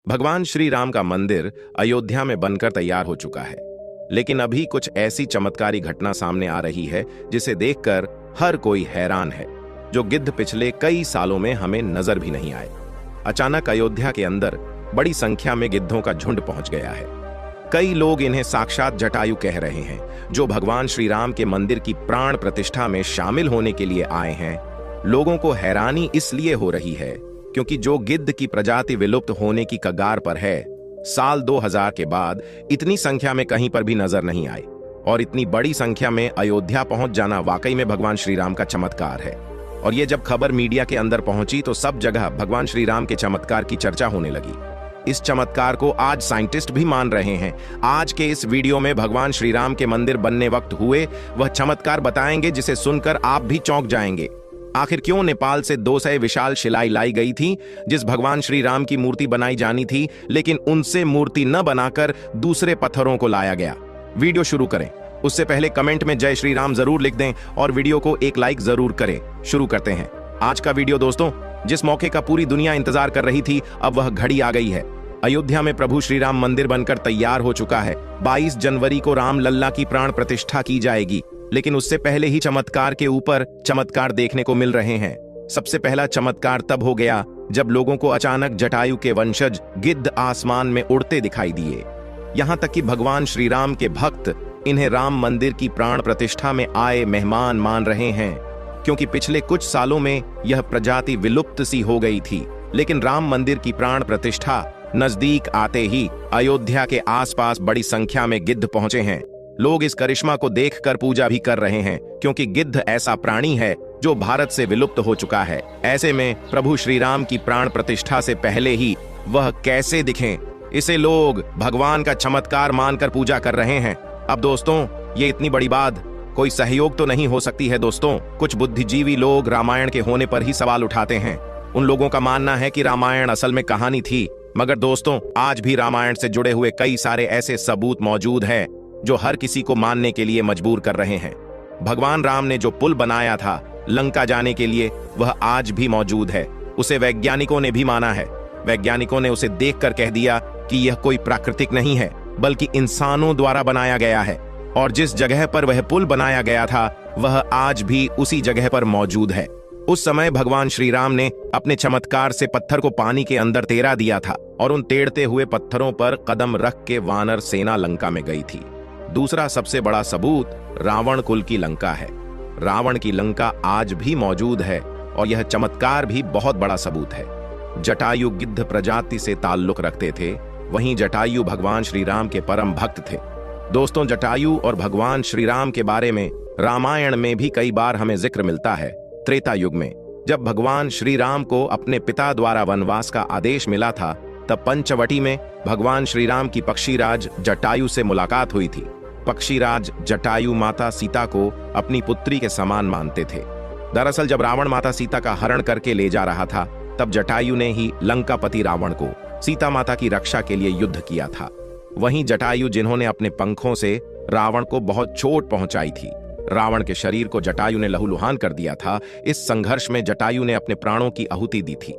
भगवान श्री राम का मंदिर अयोध्या में बनकर तैयार हो चुका है, लेकिन अभी कुछ ऐसी चमत्कारी घटना सामने आ रही है जिसे देखकर हर कोई हैरान है, जो गिद्ध पिछले कई सालों में हमें नजर भी नहीं आए। अचानक अयोध्या के अंदर बड़ी संख्या में गिद्धों का झुंड पहुंच गया है। कई लोग इन्हें साक्षात जटायु कह रहे हैं, जो भगवान श्री राम के मंदिर की प्राण प्रतिष्ठा में शामिल होने के लिए आए हैं। लोगों को हैरानी इसलिए हो रही है क्योंकि जो गिद्ध की प्रजाति विलुप्त होने की कगार पर है, साल 2000 के बाद इतनी संख्या में कहीं पर भी नजर नहीं आई, और इतनी बड़ी संख्या में अयोध्या पहुंच जाना वाकई में भगवान श्री राम का चमत्कार है। और ये जब खबर मीडिया के अंदर पहुंची तो सब जगह भगवान श्री राम के चमत्कार की चर्चा होने लगी। इस चमत्कार को आज साइंटिस्ट भी मान रहे हैं। आज के इस वीडियो में भगवान श्री राम के मंदिर बनने वक्त हुए वह चमत्कार बताएंगे जिसे सुनकर आप भी चौंक जाएंगे। आखिर क्यों नेपाल से 200 विशाल शिलाएं लाई गई थी, जिस भगवान श्री राम की मूर्ति बनाई जानी थी, लेकिन उनसे मूर्ति न बनाकर दूसरे पत्थरों को लाया गया। वीडियो शुरू करें उससे पहले कमेंट में जय श्री राम जरूर लिख दें और वीडियो को एक लाइक जरूर करें। शुरू करते हैं आज का वीडियो। दोस्तों, जिस मौके का पूरी दुनिया इंतजार कर रही थी, अब वह घड़ी आ गई है। अयोध्या में प्रभु श्री राम मंदिर बनकर तैयार हो चुका है। 22 जनवरी को राम लल्ला की प्राण प्रतिष्ठा की जाएगी, लेकिन उससे पहले ही चमत्कार के ऊपर चमत्कार देखने को मिल रहे हैं। सबसे पहला चमत्कार तब हो गया जब लोगों को अचानक जटायु के वंशज गिद्ध आसमान में उड़ते दिखाई दिए। यहां तक कि भगवान श्री राम के भक्त इन्हें राम मंदिर की प्राण प्रतिष्ठा में आए मेहमान मान रहे हैं, क्योंकि पिछले कुछ सालों में यह प्रजाति विलुप्त सी हो गई थी। लेकिन राम मंदिर की प्राण प्रतिष्ठा नजदीक आते ही अयोध्या के आसपास बड़ी संख्या में गिद्ध पहुंचे हैं। लोग इस करिश्मा को देखकर पूजा भी कर रहे हैं, क्योंकि गिद्ध ऐसा प्राणी है जो भारत से विलुप्त हो चुका है। ऐसे में प्रभु श्री राम की प्राण प्रतिष्ठा से पहले ही वह कैसे दिखें, इसे लोग भगवान का चमत्कार मानकर पूजा कर रहे हैं। अब दोस्तों, ये इतनी बड़ी बात कोई सहयोग तो नहीं हो सकती है। दोस्तों, कुछ बुद्धिजीवी लोग रामायण के होने पर ही सवाल उठाते हैं। उन लोगों का मानना है कि रामायण असल में कहानी थी, मगर दोस्तों, आज भी रामायण से जुड़े हुए कई सारे ऐसे सबूत मौजूद हैं जो हर किसी को मानने के लिए मजबूर कर रहे हैं। भगवान राम ने जो पुल बनाया था लंका जाने के लिए, वह आज भी मौजूद है। उसे वैज्ञानिकों ने भी माना है। वैज्ञानिकों ने उसे देखकर कह दिया कि यह कोई प्राकृतिक नहीं है, बल्कि इंसानों द्वारा बनाया गया है। और जिस जगह पर वह पुल बनाया गया था, वह आज भी उसी जगह पर मौजूद है। उस समय भगवान श्री राम ने अपने चमत्कार से पत्थर को पानी के अंदर तेरा दिया था, और उन टेढ़ते हुए पत्थरों पर कदम रख के वानर सेना लंका में गई थी। दूसरा सबसे बड़ा सबूत रावण कुल की लंका है। रावण की लंका आज भी मौजूद है, और यह चमत्कार भी बहुत बड़ा सबूत है। जटायु गिद्ध प्रजाति से ताल्लुक रखते थे, वहीं जटायु भगवान श्री राम के परम भक्त थे। दोस्तों, जटायु और भगवान श्री राम के बारे में रामायण में भी कई बार हमें जिक्र मिलता है। त्रेता युग में जब भगवान श्री राम को अपने पिता द्वारा वनवास का आदेश मिला था, तब पंचवटी में भगवान श्री राम की पक्षीराज जटायु से मुलाकात हुई थी। पक्षीराज जटायु माता सीता को अपनी पुत्री के समान मानते थे। दरअसल जब रावण माता सीता का हरण करके ले जा रहा था, तब जटायु ने ही लंकापति रावण को सीता माता की रक्षा के लिए युद्ध किया था। वहीं जटायु, जिन्होंने अपने पंखों से रावण को बहुत चोट पहुंचाई थी, रावण के शरीर को जटायु ने लहूलुहान कर दिया था। इस संघर्ष में जटायु ने अपने प्राणों की आहुति दी थी।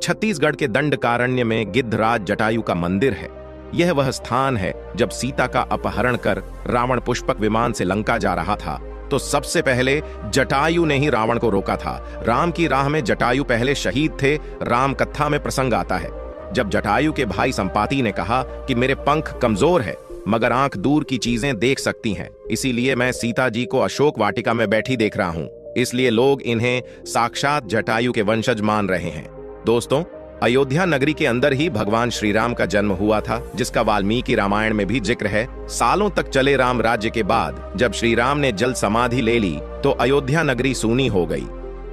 छत्तीसगढ़ के दंडकारण्य में गिद्धराज जटायु का मंदिर है। यह वह स्थान है जब सीता का अपहरण कर रावण पुष्पक विमान से लंका जा रहा था, तो सबसे पहले जटायु ने ही रावण को रोका था। राम की राह में जटायु पहले शहीद थे। राम कथा में प्रसंग आता है जब जटायु के भाई संपाति ने कहा कि मेरे पंख कमजोर है, मगर आंख दूर की चीजें देख सकती हैं, इसीलिए मैं सीता जी को अशोक वाटिका में बैठी देख रहा हूं। इसलिए लोग इन्हें साक्षात जटायु के वंशज मान रहे हैं। दोस्तों, अयोध्या नगरी के अंदर ही भगवान श्री राम का जन्म हुआ था, जिसका वाल्मीकि रामायण में भी जिक्र है। सालों तक चले राम राज्य के बाद जब श्री राम ने जल समाधि ले ली, तो अयोध्या नगरी सूनी हो गई।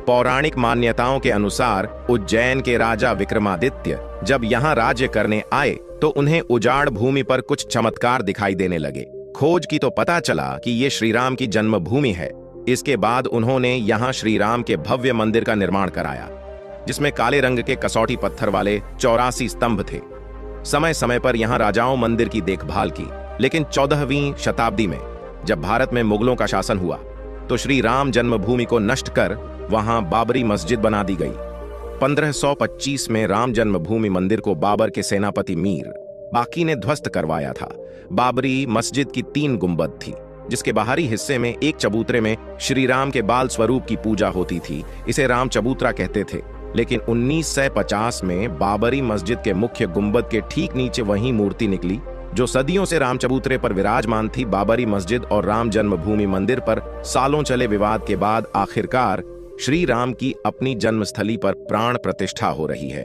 पौराणिक मान्यताओं के अनुसार उज्जैन के राजा विक्रमादित्य जब यहाँ राज्य करने आए, तो उन्हें उजाड़ भूमि पर कुछ चमत्कार दिखाई देने लगे। खोज की तो पता चला कि ये श्री राम की जन्मभूमि है। इसके बाद उन्होंने यहाँ श्री राम के भव्य मंदिर का निर्माण कराया, जिसमें काले रंग के कसौटी पत्थर वाले 84 स्तंभ थे। समय समय पर यहाँ राजाओं मंदिर की देखभाल की, लेकिन 14वीं शताब्दी में जब भारत में मुगलों का शासन हुआ, तो श्री राम जन्मभूमि को नष्ट कर वहां बाबरी मस्जिद बना दी गई। 1525 में राम जन्मभूमि मंदिर को बाबर के सेनापति मीर बाकी ने ध्वस्त करवाया था। बाबरी मस्जिद की 3 गुंबद थी, जिसके बाहरी हिस्से में एक चबूतरे में श्री राम के बाल स्वरूप की पूजा होती थी। इसे राम चबूतरा कहते थे। लेकिन 1950 में बाबरी मस्जिद के मुख्य गुंबद के ठीक नीचे वही मूर्ति निकली जो सदियों से राम चबूतरे पर विराजमान थी। बाबरी मस्जिद और राम जन्मभूमि मंदिर पर सालों चले विवाद के बाद आखिरकार श्री राम की अपनी जन्मस्थली पर प्राण प्रतिष्ठा हो रही है।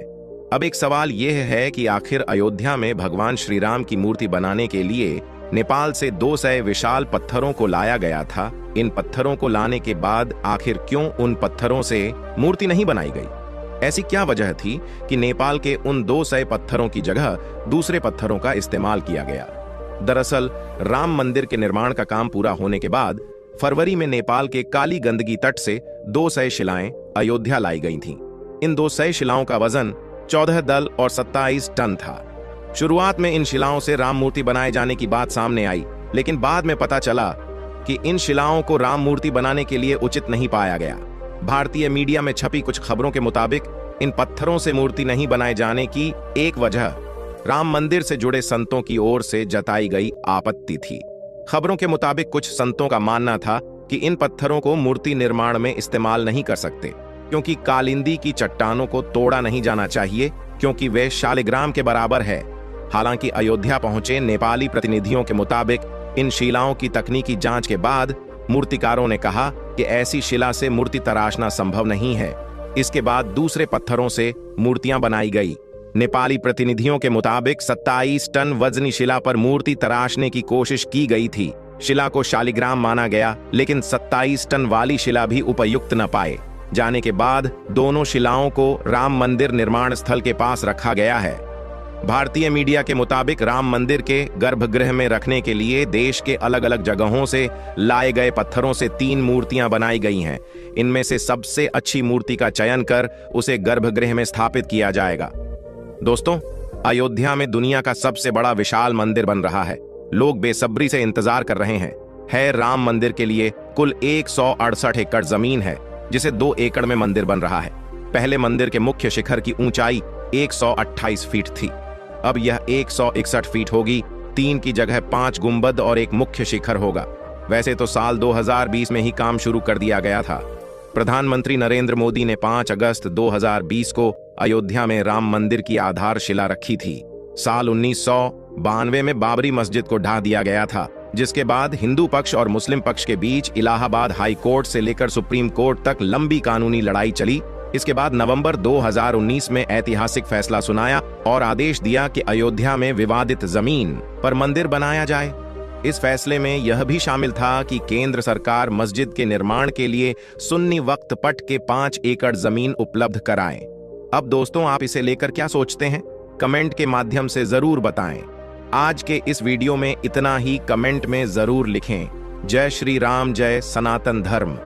अब एक सवाल यह है कि आखिर अयोध्या में भगवान श्री राम की मूर्ति बनाने के लिए नेपाल से 200 विशाल पत्थरों को लाया गया था। इन पत्थरों को लाने के बाद आखिर क्यों उन पत्थरों से मूर्ति नहीं बनाई गई? ऐसी क्या वजह थी कि नेपाल के उन 200 पत्थरों की जगह दूसरे पत्थरों का इस्तेमाल किया गया? दरअसल राम मंदिर के निर्माण का काम पूरा होने के बाद फरवरी में नेपाल के काली गंदगी तट से 200 शिलाएं अयोध्या लाई गई थीं। इन 200 शिलाओं का वजन 14 दल और 27 टन था। शुरुआत में इन शिलाओं से राम मूर्ति बनाए जाने की बात सामने आई, लेकिन बाद में पता चला कि इन शिलाओं को राम मूर्ति बनाने के लिए उचित नहीं पाया गया। भारतीय मीडिया में छपी कुछ खबरों के मुताबिक इन पत्थरों से मूर्ति नहीं बनाए जाने की एक वजह राम मंदिर से जुड़े संतों की ओर से जताई गई आपत्ति थी। खबरों के मुताबिक कुछ संतों का मानना था कि इन पत्थरों को मूर्ति निर्माण में इस्तेमाल नहीं कर सकते, क्योंकि कालिंदी की चट्टानों को तोड़ा नहीं जाना चाहिए, क्योंकि वे शालिग्राम के बराबर है। हालांकि अयोध्या पहुंचे नेपाली प्रतिनिधियों के मुताबिक इन शिलाओं की तकनीकी जांच के बाद मूर्तिकारों ने कहा कि ऐसी शिला से मूर्ति तराशना संभव नहीं है। इसके बाद दूसरे पत्थरों से मूर्तियां बनाई गई। नेपाली प्रतिनिधियों के मुताबिक 27 टन वजनी शिला पर मूर्ति तराशने की कोशिश की गई थी। शिला को शालिग्राम माना गया, लेकिन 27 टन वाली शिला भी उपयुक्त न पाए जाने के बाद दोनों शिलाओं को राम मंदिर निर्माण स्थल के पास रखा गया है। भारतीय मीडिया के मुताबिक राम मंदिर के गर्भगृह में रखने के लिए देश के अलग अलग जगहों से लाए गए पत्थरों से 3 मूर्तियां बनाई गई हैं। इनमें से सबसे अच्छी मूर्ति का चयन कर उसे गर्भगृह में स्थापित किया जाएगा। दोस्तों, अयोध्या में दुनिया का सबसे बड़ा विशाल मंदिर बन रहा है। लोग बेसब्री से इंतजार कर रहे हैं। राम मंदिर के लिए कुल 168 एकड़ जमीन है, जिसे 2 एकड़ में मंदिर बन रहा है। पहले मंदिर के मुख्य शिखर की ऊंचाई 128 फीट थी, अब यह 161 फीट होगी। 3 की जगह 5 गुंबद और एक मुख्य शिखर होगा। वैसे तो साल 2020 में ही काम शुरू कर दिया गया था। प्रधानमंत्री नरेंद्र मोदी ने 5 अगस्त 2020 को अयोध्या में राम मंदिर की आधारशिला रखी थी। साल 1992 में बाबरी मस्जिद को ढा दिया गया था, जिसके बाद हिंदू पक्ष और मुस्लिम पक्ष के बीच इलाहाबाद हाई कोर्ट से लेकर सुप्रीम कोर्ट तक लंबी कानूनी लड़ाई चली। इसके बाद नवंबर 2019 में ऐतिहासिक फैसला सुनाया और आदेश दिया कि अयोध्या में विवादित जमीन पर मंदिर बनाया जाए। इस फैसले में यह भी शामिल था कि केंद्र सरकार मस्जिद के निर्माण के लिए सुन्नी वक्फ पट के 5 एकड़ जमीन उपलब्ध कराए। अब दोस्तों, आप इसे लेकर क्या सोचते हैं? कमेंट के माध्यम से जरूर बताएं। आज के इस वीडियो में इतना ही। कमेंट में जरूर लिखें, जय श्री राम, जय सनातन धर्म।